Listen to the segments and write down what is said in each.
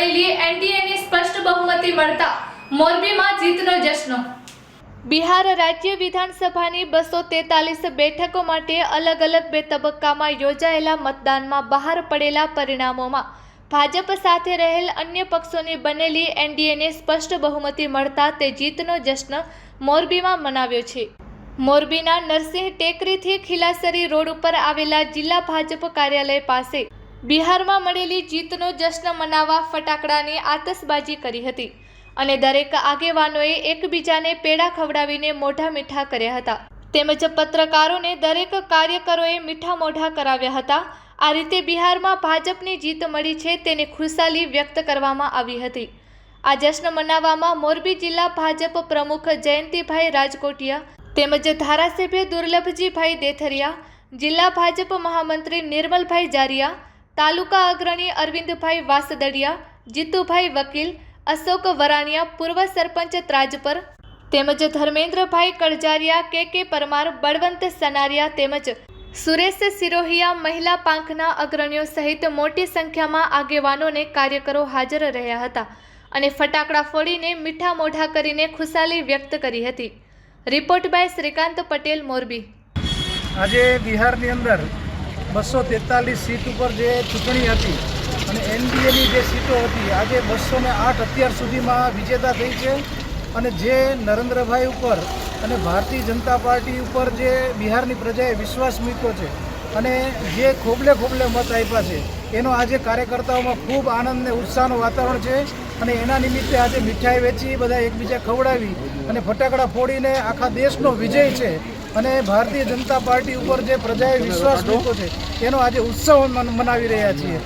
મળેલી એનડીએની સ્પષ્ટ બહુમતી મળતા મોરબીમાં જીતનો જશ્ન। બિહાર રાજ્ય વિધાનસભાની 243 બેઠકો માટે અલગ અલગ 2 તબક્કામાં યોજાયેલા મતદાનમાં બહાર પડેલા પરિણામોમાં ભાજપ સાથે રહેલ અન્ય પક્ષોની બનેલી એનડીએને સ્પષ્ટ બહુમતી મળતા તે જીતનો જશ્ન મોરબીમાં મનાવ્યો છે। મોરબીના નરસિંહ ટેકરીથી ખીલાસરી રોડ ઉપર આવેલા જિલ્લા ભાજપ કાર્યાલય પાસે બિહારમાં મળેલી જીતનો જશ્ન મનાવવા ફટાકડાની આતશબાજી કરી હતી અને દરેક આગેવાનોએ એકબીજાને પેડા ખવડાવીને મોઢા મીઠા કર્યા હતા તેમજ પત્રકારોને દરેક કાર્યકરોએ મીઠા મોઢા કરાવ્યા હતા। આ રીતે બિહારમાં ભાજપની જીત મળી છે તેની ખુશાલી વ્યક્ત કરવામાં આવી હતી। આ જશ્ન મનાવવામાં મોરબી જિલ્લા ભાજપ પ્રમુખ જયંતિભાઈ રાજકોટિયા તેમજ ધારાસભ્ય દુર્લભજીભાઈ દેથરિયા, જિલ્લા ભાજપ મહામંત્રી નિર્મલભાઈ જારિયા, તાલુકા અગ્રણી અરવિંદભાઈ વાસદડિયા, જીતુભાઈ વકીલ, અશોક વરાણિયા, પૂર્વ સરપંચ ત્રાજપર તેમજ ધર્મેન્દ્રભાઈ કળજારિયા, કે પરમાર, બળવંત સનારિયા તેમજ સુરેશ સિરોહિયા મહિલા પાંખના અગ્રણીઓ સહિત મોટી સંખ્યામાં આગેવાનોને કાર્યકરો હાજર રહ્યા હતા અને ફટાકડા ફોડીને મીઠા મોઢા કરીને ખુશાલી વ્યક્ત કરી હતી। Report by Shrikant Patel, Morbi. આજે બિહારની અંદર 243 સીટ ઉપર જે ચૂંટણી હતી અને એનડીએની જે સીટો હતી આજે 208 અત્યાર સુધીમાં વિજેતા થઈ છે અને જે નરેન્દ્રભાઈ ઉપર અને ભારતીય જનતા પાર્ટી ઉપર જે બિહારની પ્રજાએ વિશ્વાસ મૂક્યો છે અને જે ખોબલે મત આપ્યા છે એનો આજે કાર્યકર્તાઓમાં ખૂબ આનંદ અને ઉત્સાહનું વાતાવરણ છે અને એના નિમિત્તે આજે મીઠાઈ વેચી બધા એકબીજા ખવડાવી અને ફટાકડા ફોડીને આખા દેશનો વિજય છે અને ભારતીય જનતા પાર્ટી ઉપર જે પ્રજાએ વિશ્વાસ મૂક્યો છે એનો આજે ઉત્સવ મનાવી રહ્યા છીએ।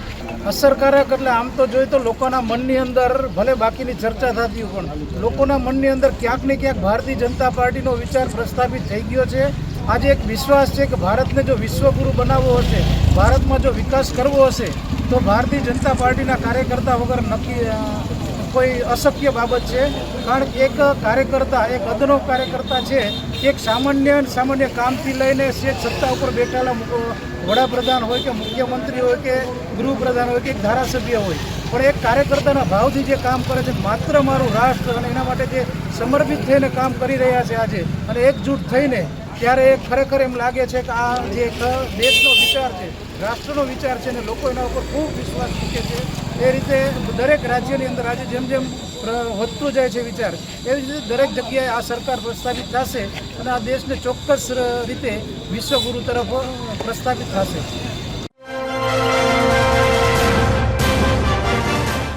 અસરકારક એટલે આમ તો જોઈએ તો લોકોના મનની અંદર ભલે બાકીની ચર્ચા થતી હોય પણ લોકોના મનની અંદર ક્યાંક ને ક્યાંક ભારતીય જનતા પાર્ટીનો વિચાર પ્રસ્થાપિત થઈ ગયો છે। આજે એક વિશ્વાસ છે કે ભારતને જો વિશ્વગુરુ બનાવવો હશે, ભારતમાં જો વિકાસ કરવો હશે તો ભારતીય જનતા પાર્ટીના કાર્યકર્તા વગર કોઈ અશક્ય બાબત છે। કારણ કે એક કાર્યકર્તા, એક અદનો કાર્યકર્તા છે, એક સામાન્ય કામથી લઈને સત્તા ઉપર બેઠેલા વડાપ્રધાન હોય કે મુખ્યમંત્રી હોય કે ગૃહપ્રધાન હોય કે એક ધારાસભ્ય હોય પણ એક કાર્યકર્તાના ભાવથી જે કામ કરે છે, માત્ર મારું રાષ્ટ્ર અને એના માટે જે સમર્પિત થઈને કામ કરી રહ્યા છે આજે અને એકજૂટ થઈને, ત્યારે ખરેખર એમ લાગે છે કે આ જે દેશનો વિચાર છે, રાષ્ટ્રનો વિચાર છે અને લોકો એના ઉપર ખૂબ વિશ્વાસ મૂકે છે। એ રીતે દરેક રાજ્યની અંદર આજે જેમ વધતું જાય છે વિચાર, એવી રીતે દરેક જગ્યાએ આ સરકાર પ્રસ્થાપિત થશે અને આ દેશને ચોક્કસ રીતે વિશ્વગુરુ તરફ પ્રસ્થાપિત થશે।